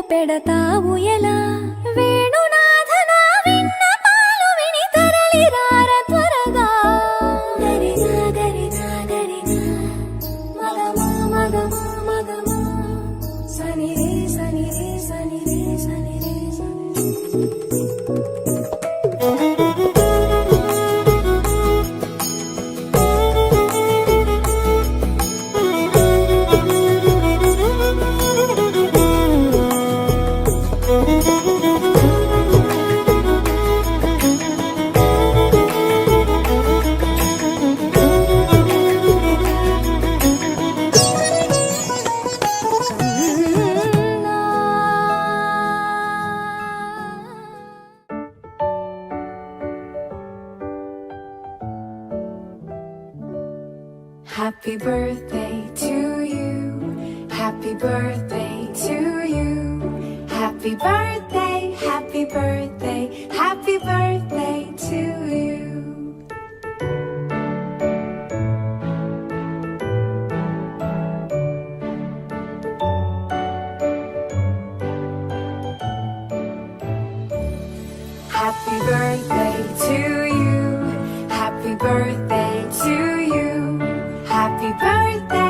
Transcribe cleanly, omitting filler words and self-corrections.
పెడతావు ఎలా వేణునాథన విన్నపాలు విని తరలి రార త్వరగా గరిగా గరిగా గరిగా మగమా మగమా మగమా సని రే సని రే సని రే సని రే Happy birthday to you. Happy birthday to you. Happy birthday, happy birthday, happy birthday to you. Happy birthday to you. Happy birthday to you. Happy birthday.